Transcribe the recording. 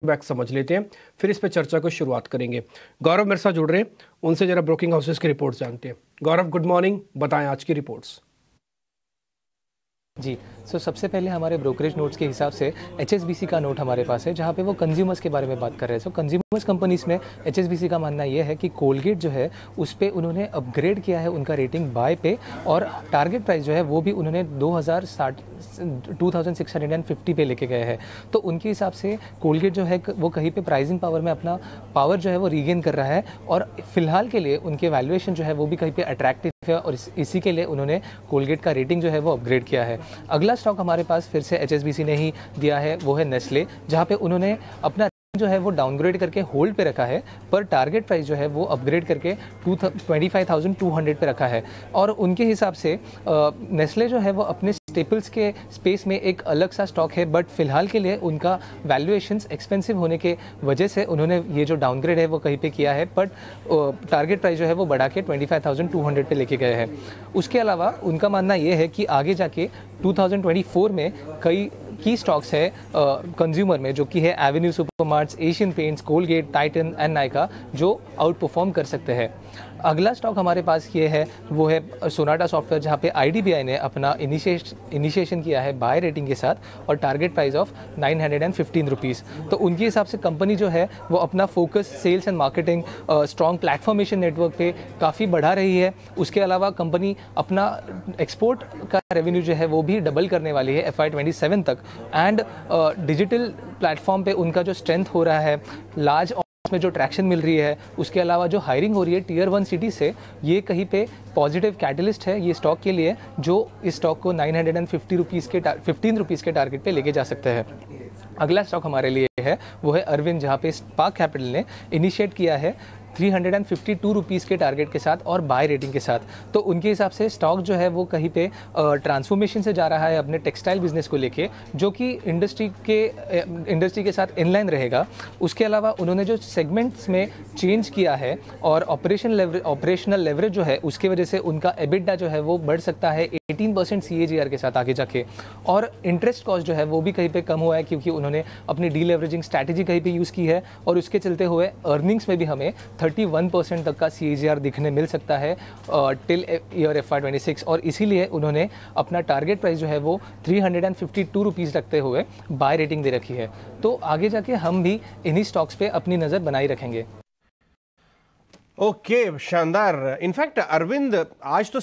Back समझ लेते हैं, फिर इस पे चर्चा को शुरुआत करेंगे। गौरव मेरे साथ जुड़ रहे हैं, उनसे जरा ब्रोकिंग हाउसेस की रिपोर्ट्स जानते हैं। गौरव, गुड मॉर्निंग, बताएं आज की रिपोर्ट्स। जी, सबसे पहले हमारे ब्रोकरेज नोट्स के हिसाब से HSBC का नोट हमारे पास है, जहाँ पे वो कंज्यूमर्स के बारे में बात कर रहे हैं। कंज्यूमर्स कंपनीज में HSBC का मानना ये है कि कोलगेट जो है उस पर उन्होंने अपग्रेड किया है उनका रेटिंग बाय पे, और टारगेट प्राइस जो है वो भी उन्होंने 2650 पे लेके गए हैं। तो उनके हिसाब से कोलगेट जो है वो कहीं पे प्राइसिंग पावर में अपना पावर जो है वो रीगेन कर रहा है, और फिलहाल के लिए उनके वैल्यूएशन जो है वो भी कहीं पे अट्रैक्टिव है, और इसी के लिए उन्होंने कोलगेट का रेटिंग जो है वो अपग्रेड किया है। अगला स्टॉक हमारे पास फिर से HSBC ने ही दिया है, वो है नेस्ले, जहाँ पे उन्होंने अपना जो है वो डाउनग्रेड करके होल्ड पे रखा है, पर टारगेट प्राइस जो है वो अपग्रेड करके 25,200 पे रखा है। और उनके हिसाब से नेस्ले जो है वो अपने स्टेपल्स के स्पेस में एक अलग सा स्टॉक है, बट फिलहाल के लिए उनका वैल्यूएशंस एक्सपेंसिव होने के वजह से उन्होंने ये जो डाउनग्रेड है वो कहीं पे किया है, बट टारगेट प्राइस जो है वो बढ़ा के 25,200 पे लेके गए हैं। उसके अलावा उनका मानना ये है कि आगे जाके 2024 में कई की स्टॉक्स है कंज्यूमर में, जो कि है Avenue Supermarts, Asian paints, Colgate, Titan and Nykaa, जो आउट परफॉर्म कर सकते हैं। अगला स्टॉक हमारे पास ये है, वो है सोनाटा सॉफ्टवेयर, जहाँ पे IDBI ने अपना इनिशिएशन किया है बाय रेटिंग के साथ, और टारगेट प्राइस ऑफ 915 रुपीज़। तो उनके हिसाब से कंपनी जो है वो अपना focus sales and marketing, strong प्लेटफॉर्मेशन नेटवर्क पे काफ़ी बढ़ा रही है। उसके अलावा कंपनी अपना एक्सपोर्ट का रेवेन्यू जो है वो भी डबल करने वाली है FY 27 तक, एंड डिजिटल प्लेटफॉर्म पे उनका जो स्ट्रेंथ हो रहा है, लार्ज में जो ट्रैक्शन मिल रही है, उसके अलावा जो हायरिंग हो रही है Tier 1 सिटी से, ये कहीं पे पॉजिटिव कैटलिस्ट है ये स्टॉक के लिए, जो इस स्टॉक को 950 रुपीज़ के 15 रुपीज़ के टारगेट पे लेके जा सकते हैं। अगला स्टॉक हमारे लिए है, वो है अरविंद, जहाँ पे स्पार्क कैपिटल ने इनिशिएट किया है 352 रुपीज़ के टारगेट के साथ और बाय रेटिंग के साथ। तो उनके हिसाब से स्टॉक जो है वो कहीं पे ट्रांसफॉर्मेशन से जा रहा है अपने टेक्सटाइल बिजनेस को लेके, जो कि इंडस्ट्री के साथ इनलाइन रहेगा। उसके अलावा उन्होंने जो सेगमेंट्स में चेंज किया है और ऑपरेशनल लेवरेज जो है उसके वजह से उनका EBITDA जो है वो बढ़ सकता है 18% CAGR के साथ आगे जाके, और इंटरेस्ट कॉस्ट जो है वो भी कहीं पे कम हुआ है, क्योंकि उन्होंने अपनी डीलेवरेजिंग स्ट्रैटेजी कहीं पे यूज़ की है, और उसके चलते हुए अर्निंग्स में भी हमें 31% तक का CAGR दिखने मिल सकता है टिल ईयर FY 26, और इसीलिए उन्होंने अपना टारगेट प्राइस जो है वो 352 रुपीज़ रखते हुए बाय रेटिंग दे रखी है। तो आगे जाके हम भी इन्हीं स्टॉक्स पे अपनी नज़र बनाई रखेंगे। ओके, शानदार। इनफैक्ट अरविंद आज तो